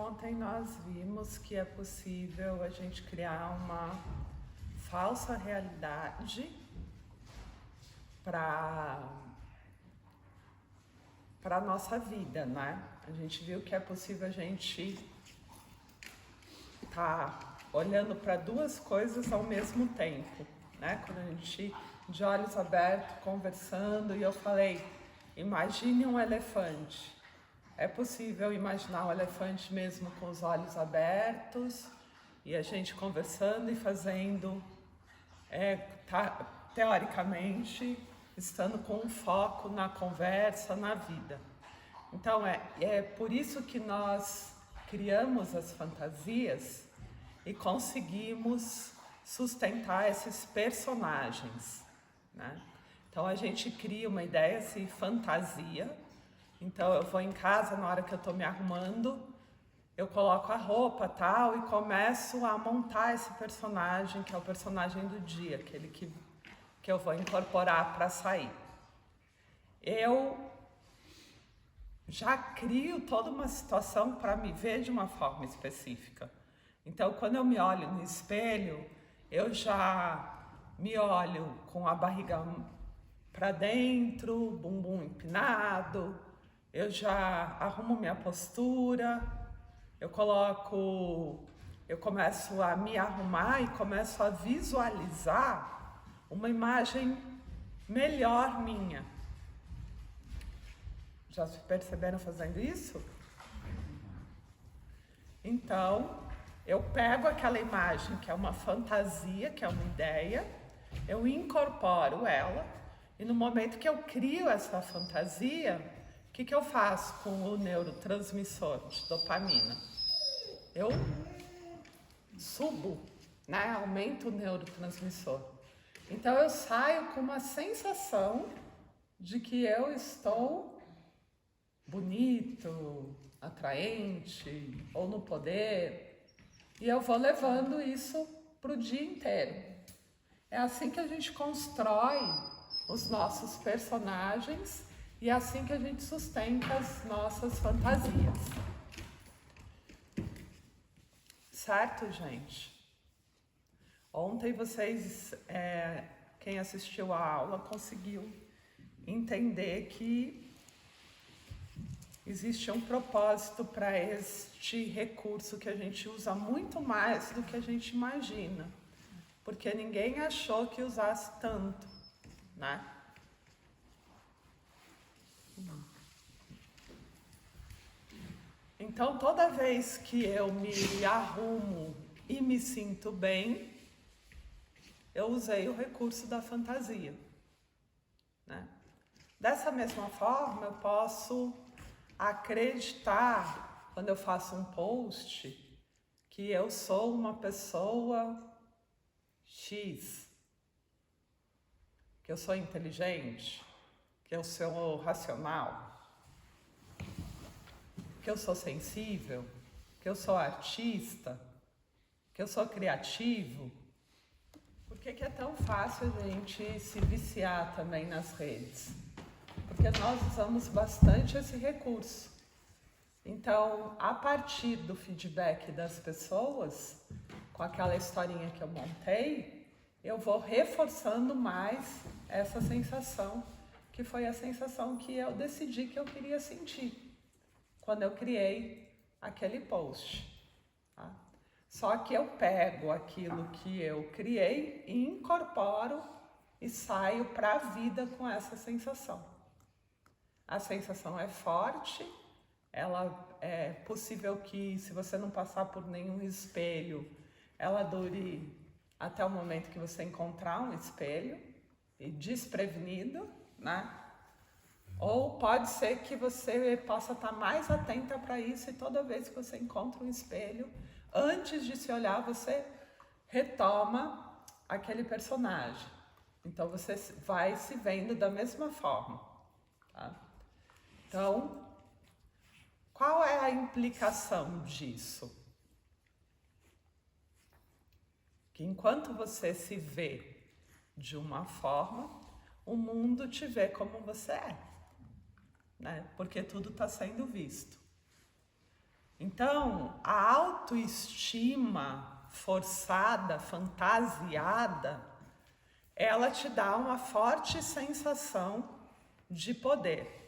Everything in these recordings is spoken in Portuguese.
ontem nós vimos que é possível a gente criar uma falsa realidade para a nossa vida, né? A gente viu que é possível a gente estar olhando para duas coisas ao mesmo tempo, né? Quando a gente, de olhos abertos, conversando, e eu falei, imagine um elefante. É possível imaginar o elefante mesmo com os olhos abertos, e a gente conversando e fazendo, teoricamente, estando com um foco na conversa, na vida. Então é por isso que nós criamos as fantasias e conseguimos sustentar esses personagens, né? Então a gente cria uma ideia, se fantasia. Então eu vou em casa, na hora que eu estou me arrumando, eu coloco a roupa tal e começo a montar esse personagem, que é o personagem do dia, aquele que eu vou incorporar para sair. Eu já crio toda uma situação para me ver de uma forma específica. Então quando eu me olho no espelho, eu já me olho com a barriga para dentro, bumbum empinado, eu já arrumo minha postura, eu começo a me arrumar e começo a visualizar uma imagem melhor minha. Já se perceberam fazendo isso? Então, eu pego aquela imagem que é uma fantasia, que é uma ideia, eu incorporo ela, e no momento que eu crio essa fantasia, o que eu faço com o neurotransmissor de dopamina? Eu subo, né? Aumento o neurotransmissor. Então eu saio com uma sensação de que eu estou bonito, atraente ou no poder, e eu vou levando isso para o dia inteiro. É assim que a gente constrói os nossos personagens e é assim que a gente sustenta as nossas fantasias. Certo, gente? Ontem vocês, quem assistiu a aula, conseguiu entender que existe um propósito para este recurso que a gente usa muito mais do que a gente imagina, porque ninguém achou que usasse tanto, né? Então, toda vez que eu me arrumo e me sinto bem, eu usei o recurso da fantasia, né? Dessa mesma forma, eu posso acreditar, quando eu faço um post, que eu sou uma pessoa X, que eu sou inteligente, que eu sou racional, que eu sou sensível, que eu sou artista, que eu sou criativo. Por que é tão fácil a gente se viciar também nas redes? Porque nós usamos bastante esse recurso. Então, a partir do feedback das pessoas, com aquela historinha que eu montei, eu vou reforçando mais essa sensação, que foi a sensação que eu decidi que eu queria sentir quando eu criei aquele post. Tá? Só que eu pego aquilo que eu criei e incorporo e saio para a vida com essa sensação. A sensação é forte, ela é possível que, se você não passar por nenhum espelho, ela dure até o momento que você encontrar um espelho, e desprevenido, né? Ou pode ser que você possa estar mais atenta para isso, e toda vez que você encontra um espelho, antes de se olhar, você retoma aquele personagem. Então você vai se vendo da mesma forma, tá? Então, qual é a implicação disso? Que enquanto você se vê de uma forma, o mundo te vê como você é, né? Porque tudo está sendo visto. Então, a autoestima forçada, fantasiada, ela te dá uma forte sensação de poder.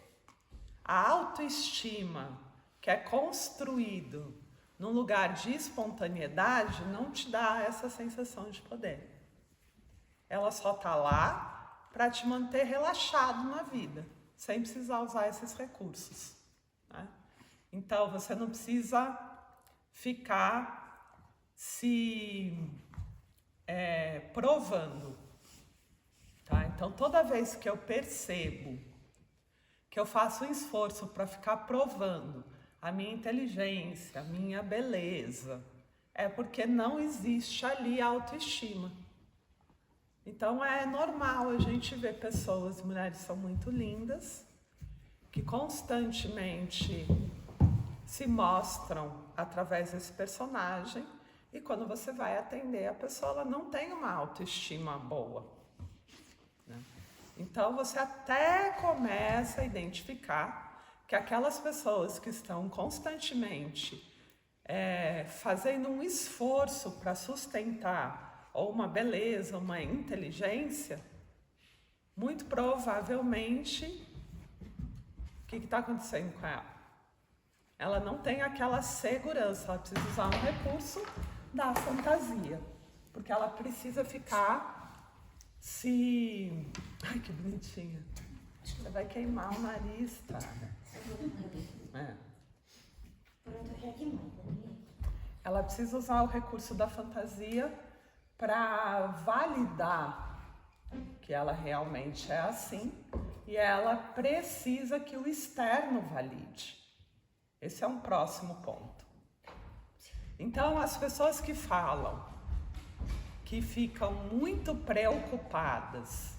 A autoestima que é construído num lugar de espontaneidade não te dá essa sensação de poder. Ela só está lá para te manter relaxado na vida, sem precisar usar esses recursos, né? Então, você não precisa ficar se provando, tá? Então, toda vez que eu percebo que eu faço um esforço para ficar provando a minha inteligência, a minha beleza, é porque não existe ali autoestima. Então, é normal a gente ver pessoas, mulheres são muito lindas, que constantemente se mostram através desse personagem, e quando você vai atender a pessoa, ela não tem uma autoestima boa, né? Então você até começa a identificar que aquelas pessoas que estão constantemente fazendo um esforço para sustentar ou uma beleza, uma inteligência, muito provavelmente, o que está acontecendo com ela? Ela não tem aquela segurança, ela precisa usar um recurso da fantasia, porque ela precisa ficar se... Ai, que bonitinha. Você vai queimar o nariz, tá? Ela precisa usar o recurso da fantasia para validar que ela realmente é assim, e ela precisa que o externo valide. Esse é um próximo ponto. Então, as pessoas que falam, que ficam muito preocupadas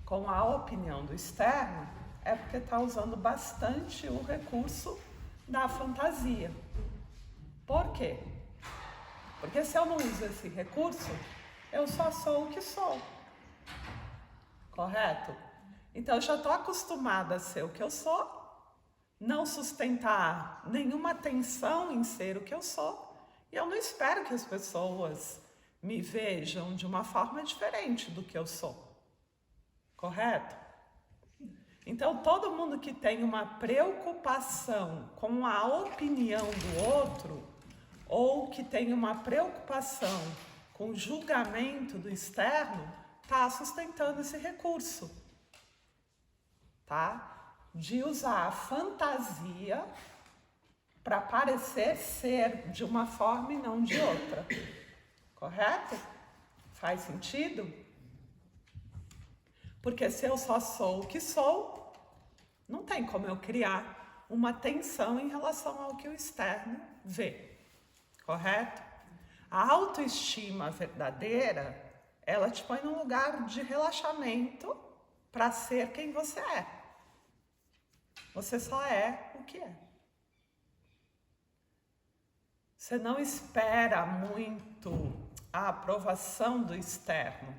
com a opinião do externo, é porque está usando bastante o recurso da fantasia. Por quê? Porque se eu não uso esse recurso, eu só sou o que sou. Correto? Então, eu já estou acostumada a ser o que eu sou, não sustentar nenhuma tensão em ser o que eu sou, e eu não espero que as pessoas me vejam de uma forma diferente do que eu sou. Correto? Então, todo mundo que tem uma preocupação com a opinião do outro, ou que tem uma preocupação com o julgamento do externo, está sustentando esse recurso, tá? De usar a fantasia para parecer ser de uma forma e não de outra. Correto? Faz sentido? Porque se eu só sou o que sou, não tem como eu criar uma tensão em relação ao que o externo vê. Correto? A autoestima verdadeira, ela te põe num lugar de relaxamento para ser quem você é. Você só é o que é. Você não espera muito a aprovação do externo,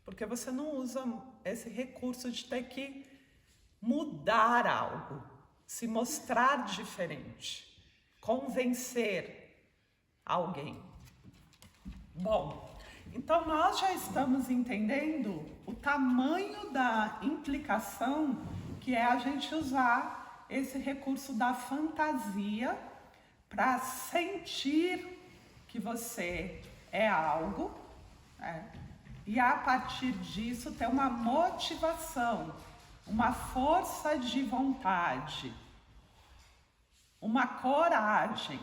porque você não usa esse recurso de ter que mudar algo, se mostrar diferente, convencer alguém. Bom, então nós já estamos entendendo o tamanho da implicação que é a gente usar esse recurso da fantasia para sentir que você é algo, né? E a partir disso ter uma motivação, uma força de vontade, uma coragem,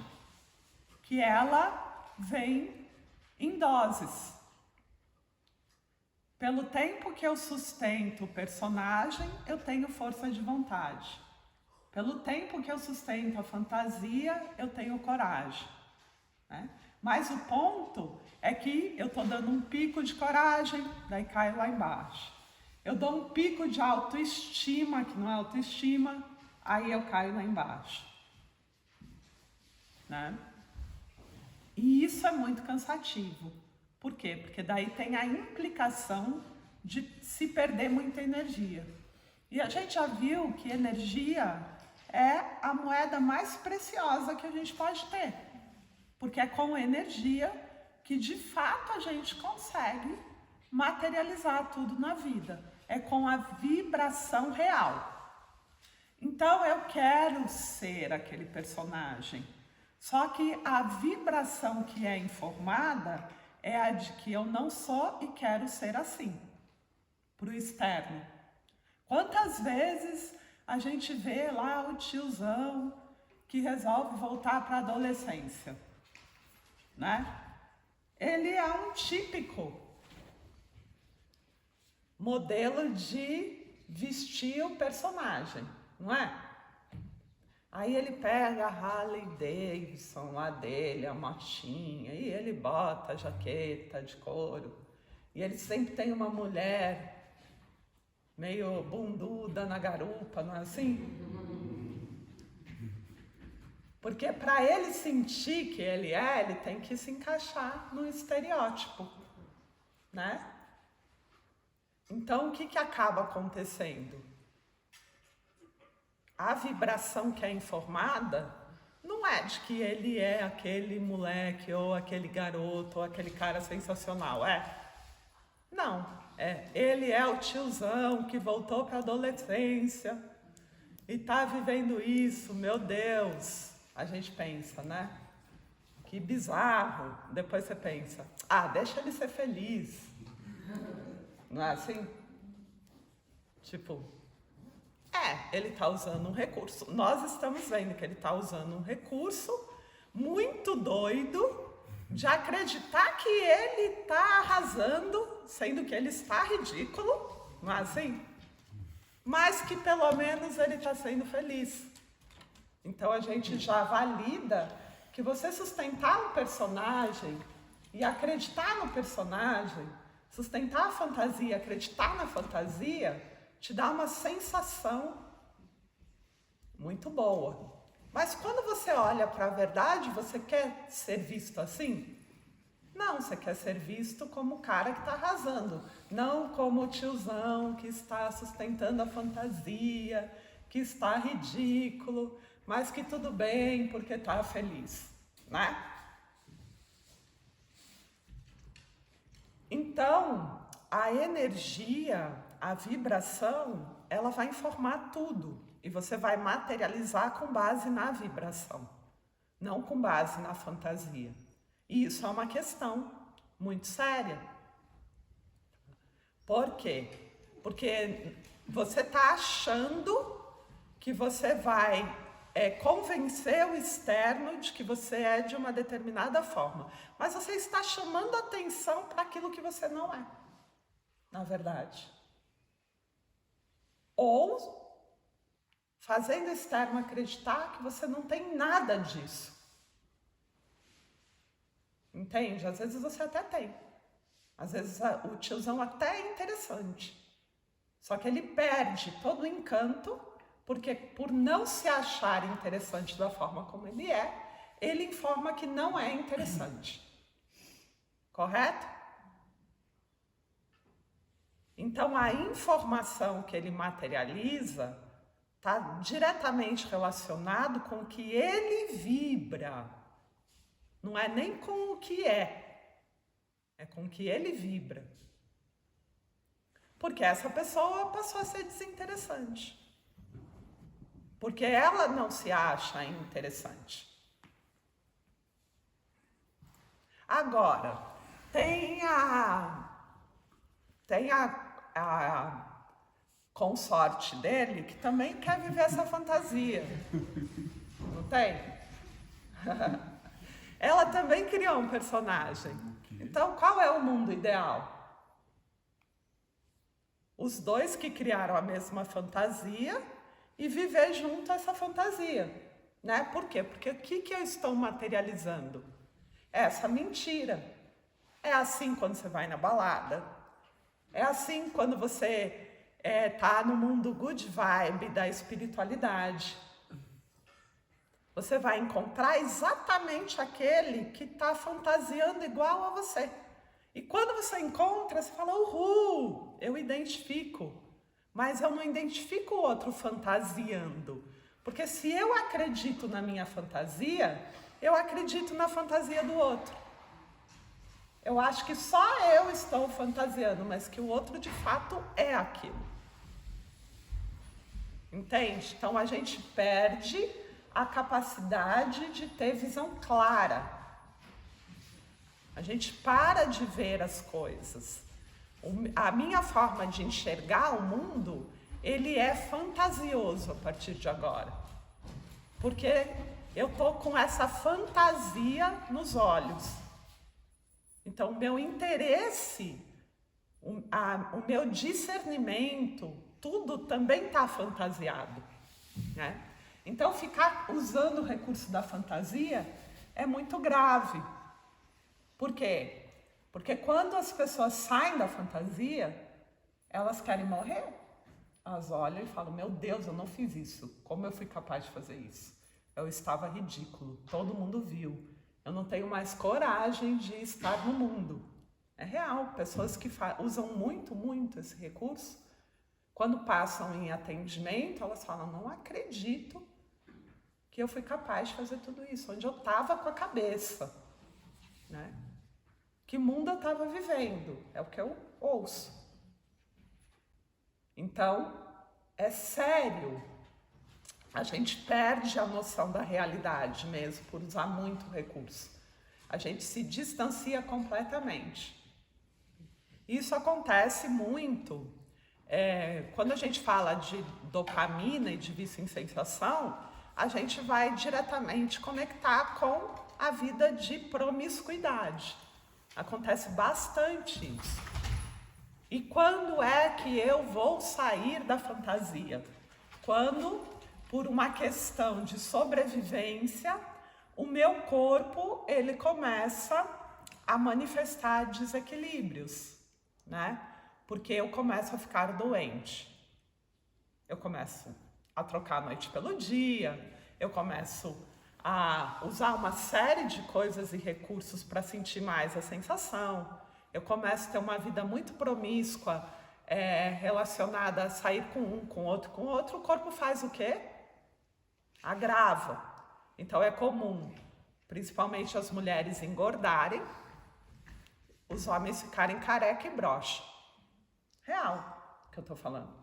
que ela vem em doses. Pelo tempo que eu sustento o personagem, eu tenho força de vontade. Pelo tempo que eu sustento a fantasia, eu tenho coragem, né? Mas o ponto é que eu estou dando um pico de coragem, daí caio lá embaixo. Eu dou um pico de autoestima, que não é autoestima, aí eu caio lá embaixo, né? E isso é muito cansativo. Por quê? Porque daí tem a implicação de se perder muita energia. E a gente já viu que energia é a moeda mais preciosa que a gente pode ter. Porque é com energia que de fato a gente consegue materializar tudo na vida. É com a vibração real. Então eu quero ser aquele personagem. Só que a vibração que é informada é a de que eu não sou e quero ser assim, para o externo. Quantas vezes a gente vê lá o tiozão que resolve voltar para a adolescência, né? Ele é um típico modelo de vestir o personagem, não é? Aí ele pega a Harley Davidson lá dele, a motinha, e ele bota a jaqueta de couro. E ele sempre tem uma mulher meio bunduda na garupa, não é assim? Porque para ele sentir que ele tem que se encaixar no estereótipo, né? Então, o que acaba acontecendo? A vibração que é informada não é de que ele é aquele moleque, ou aquele garoto, ou aquele cara sensacional, é? Não, ele é o tiozão que voltou para a adolescência e tá vivendo isso, meu Deus. A gente pensa, né? Que bizarro. Depois você pensa, deixa ele ser feliz. Não é assim? Tipo, ele está usando um recurso. Nós estamos vendo que ele está usando um recurso muito doido de acreditar que ele está arrasando, sendo que ele está ridículo, não é assim? Mas que pelo menos ele está sendo feliz. Então a gente já valida que você sustentar um personagem e acreditar no personagem, sustentar a fantasia, acreditar na fantasia, te dá uma sensação muito boa. Mas quando você olha para a verdade, você quer ser visto assim? Não, você quer ser visto como o cara que está arrasando, não como o tiozão que está sustentando a fantasia, que está ridículo, mas que tudo bem porque está feliz, né? Então, a energia, a vibração, ela vai informar tudo. E você vai materializar com base na vibração, não com base na fantasia. E isso é uma questão muito séria. Por quê? Porque você está achando que você vai convencer o externo de que você é de uma determinada forma. Mas você está chamando atenção para aquilo que você não é, na verdade. Ou fazendo o externo acreditar que você não tem nada disso. Entende? Às vezes você até tem. Às vezes o tiozão até é interessante. Só que ele perde todo o encanto, porque por não se achar interessante da forma como ele é, ele informa que não é interessante. Correto? Então a informação que ele materializa está diretamente relacionado com o que ele vibra. Não é nem com o que é com o que ele vibra. Porque essa pessoa passou a ser desinteressante. Porque ela não se acha interessante. Agora, tem a consorte dele que também quer viver essa fantasia. Não tem? Ela também criou um personagem. Então, qual é o mundo ideal? Os dois que criaram a mesma fantasia e viver junto a essa fantasia, né? Por quê? Porque o que eu estou materializando? Essa mentira. É assim quando você vai na balada. É assim quando você tá no mundo good vibe da espiritualidade. Você vai encontrar exatamente aquele que está fantasiando igual a você. E quando você encontra, você fala, uhul, eu identifico. Mas eu não identifico o outro fantasiando. Porque se eu acredito na minha fantasia, eu acredito na fantasia do outro. Eu acho que só eu estou fantasiando, mas que o outro de fato é aquilo. Entende? Então a gente perde a capacidade de ter visão clara. A gente para de ver as coisas. A minha forma de enxergar o mundo, ele é fantasioso a partir de agora. Porque eu tô com essa fantasia nos olhos. Então, o meu interesse, o meu discernimento, tudo também está fantasiado, né? Então, ficar usando o recurso da fantasia é muito grave. Por quê? Porque quando as pessoas saem da fantasia, elas querem morrer. Elas olham e falam, meu Deus, eu não fiz isso. Como eu fui capaz de fazer isso? Eu estava ridículo, todo mundo viu. Eu não tenho mais coragem de estar no mundo. É real, pessoas que usam muito esse recurso, quando passam em atendimento, elas falam, não acredito que eu fui capaz de fazer tudo isso, onde eu estava com a cabeça, né? Que mundo eu estava vivendo, é o que eu ouço. Então, é sério, a gente perde a noção da realidade mesmo, por usar muito recurso. A gente se distancia completamente. Isso acontece muito quando a gente fala de dopamina e de vício em sensação, a gente vai diretamente conectar com a vida de promiscuidade. Acontece bastante isso. E quando é que eu vou sair da fantasia? Quando, por uma questão de sobrevivência, o meu corpo ele começa a manifestar desequilíbrios, né? Porque eu começo a ficar doente. Eu começo a trocar a noite pelo dia, eu começo a usar uma série de coisas e recursos para sentir mais a sensação. Eu começo a ter uma vida muito promíscua, relacionada a sair com um, com outro. O corpo faz o quê? Agrava. Então é comum, principalmente as mulheres engordarem, os homens ficarem careca e broxa. Real que eu tô falando.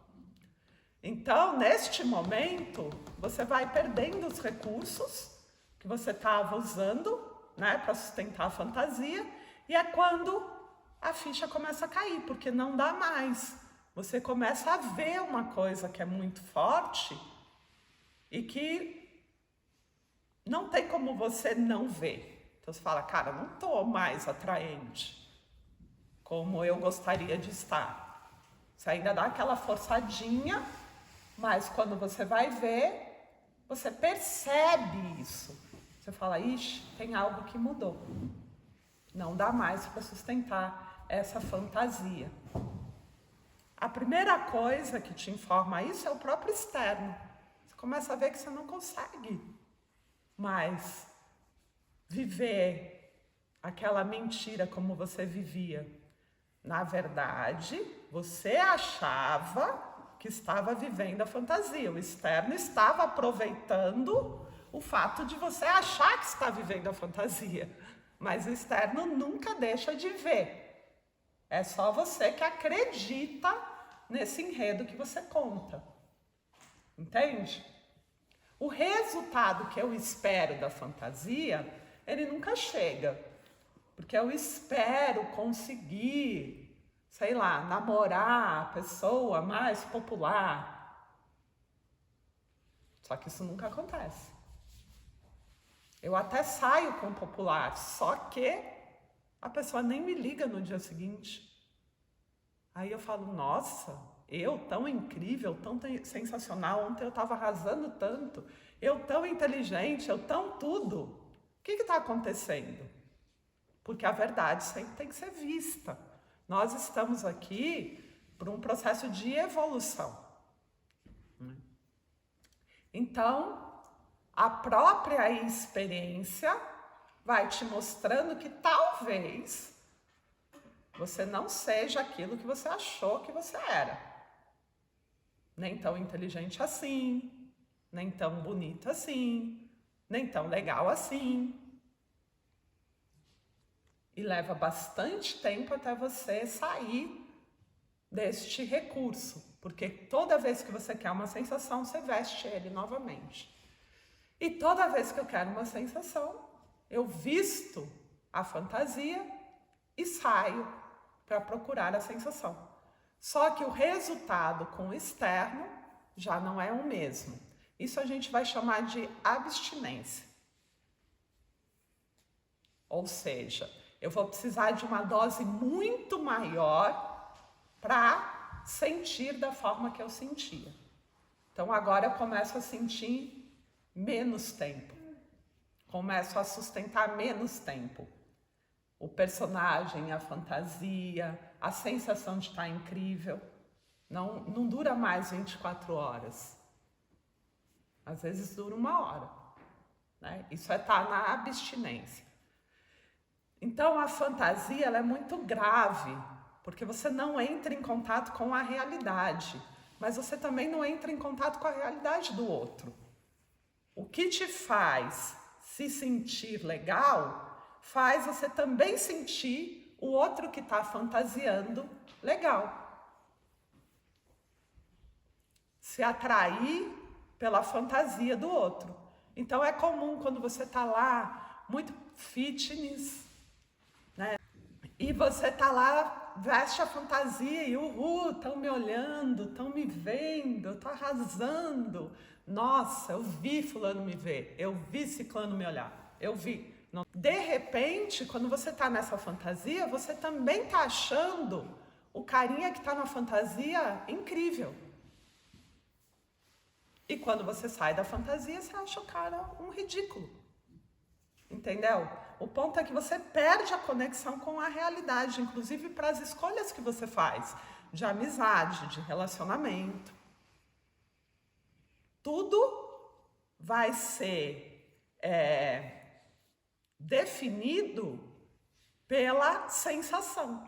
Então, neste momento, você vai perdendo os recursos que você estava usando, né, para sustentar a fantasia, e é quando a ficha começa a cair, porque não dá mais. Você começa a ver uma coisa que é muito forte e que não tem como você não ver. Então você fala, cara, não tô mais atraente como eu gostaria de estar. Você ainda dá aquela forçadinha, mas quando você vai ver, você percebe isso. Você fala, ixi, tem algo que mudou. Não dá mais para sustentar essa fantasia. A primeira coisa que te informa isso é o próprio externo. Você começa a ver que você não consegue mais viver aquela mentira como você vivia. Na verdade, você achava que estava vivendo a fantasia. O externo estava aproveitando o fato de você achar que está vivendo a fantasia. Mas o externo nunca deixa de ver. É só você que acredita nesse enredo que você conta. Entende? O resultado que eu espero da fantasia, ele nunca chega. Porque eu espero conseguir, sei lá, namorar a pessoa mais popular. Só que isso nunca acontece. Eu até saio com o popular, só que a pessoa nem me liga no dia seguinte. Aí eu falo, nossa, eu tão incrível, tão sensacional, ontem eu estava arrasando tanto, eu tão inteligente, eu tão tudo. O que está acontecendo? Porque a verdade sempre tem que ser vista. Nós estamos aqui por um processo de evolução. Então, a própria experiência vai te mostrando que talvez você não seja aquilo que você achou que você era. Nem tão inteligente assim, nem tão bonito assim, nem tão legal assim. E leva bastante tempo até você sair deste recurso, porque toda vez que você quer uma sensação, você veste ele novamente. E toda vez que eu quero uma sensação, eu visto a fantasia e saio para procurar a sensação. Só que o resultado com o externo já não é o mesmo. Isso a gente vai chamar de abstinência. Ou seja, eu vou precisar de uma dose muito maior para sentir da forma que eu sentia. Então agora eu começo a sentir menos tempo. Começo a sustentar menos tempo. O personagem, a fantasia, a sensação de estar incrível. Não dura mais 24 horas. Às vezes dura 1 hora. Né? Isso é estar na abstinência. Então a fantasia ela é muito grave, porque você não entra em contato com a realidade, mas você também não entra em contato com a realidade do outro. O que te faz se sentir legal, faz você também sentir o outro que está fantasiando legal. Se atrair pela fantasia do outro. Então é comum quando você está lá, muito fitness, né? E você tá lá, veste a fantasia e estão me olhando, estão me vendo, eu tô arrasando. Nossa, eu vi fulano me ver, eu vi ciclano me olhar, eu vi. De repente, quando você tá nessa fantasia, você também tá achando o carinha que tá na fantasia incrível. E quando você sai da fantasia, você acha o cara um ridículo. Entendeu? O ponto é que você perde a conexão com a realidade, inclusive para as escolhas que você faz, de amizade, de relacionamento. Tudo vai ser definido pela sensação.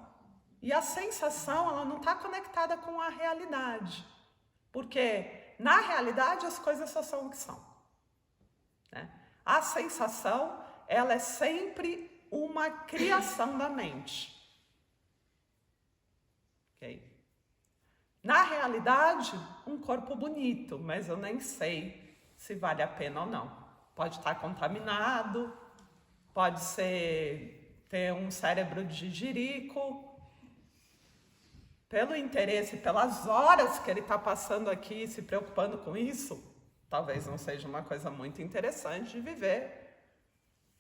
E a sensação, ela não está conectada com a realidade. Porque, na realidade, as coisas só são o que são. Né? A sensação ela é sempre uma criação da mente. Okay? Na realidade, um corpo bonito, mas eu nem sei se vale a pena ou não. Pode estar contaminado, pode ter um cérebro de jirico. Pelo interesse, pelas horas que ele está passando aqui se preocupando com isso, talvez não seja uma coisa muito interessante de viver.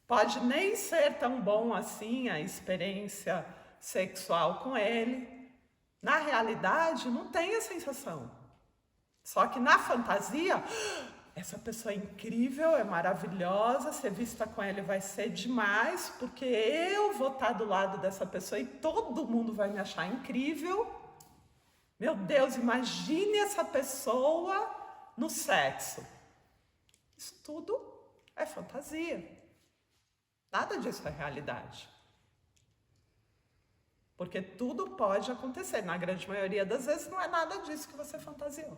Pode nem ser tão bom assim a experiência sexual com ele. Na realidade, não tem a sensação. Só que na fantasia, essa pessoa é incrível, é maravilhosa, ser vista com ele vai ser demais, porque eu vou estar do lado dessa pessoa e todo mundo vai me achar incrível. Meu Deus, imagine essa pessoa no sexo. Isso tudo é fantasia. Nada disso é realidade. Porque tudo pode acontecer. Na grande maioria das vezes não é nada disso que você fantasiou.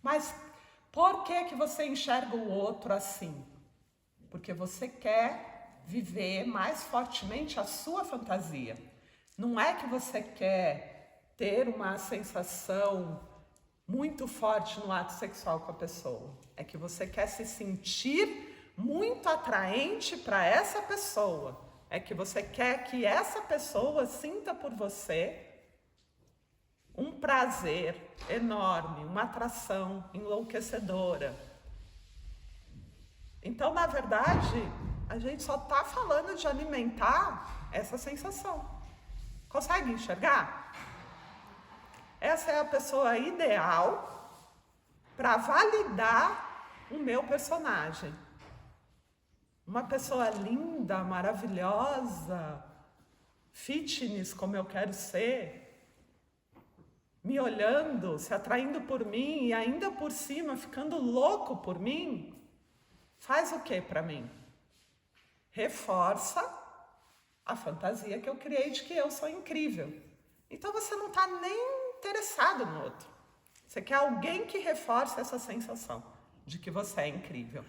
Mas por que você enxerga o outro assim? Porque você quer viver mais fortemente a sua fantasia. Não é que você quer ter uma sensação muito forte no ato sexual com a pessoa. É que você quer se sentir muito atraente para essa pessoa. É que você quer que essa pessoa sinta por você um prazer enorme, uma atração enlouquecedora. Então, na verdade, a gente só está falando de alimentar essa sensação. Consegue enxergar? Essa é a pessoa ideal para validar o meu personagem. Uma pessoa linda, maravilhosa, fitness como eu quero ser, me olhando, se atraindo por mim e ainda por cima ficando louco por mim, faz o que para mim? Reforça a fantasia que eu criei de que eu sou incrível. Então você não está nem interessado no outro. Você quer alguém que reforce essa sensação. de que você é incrível.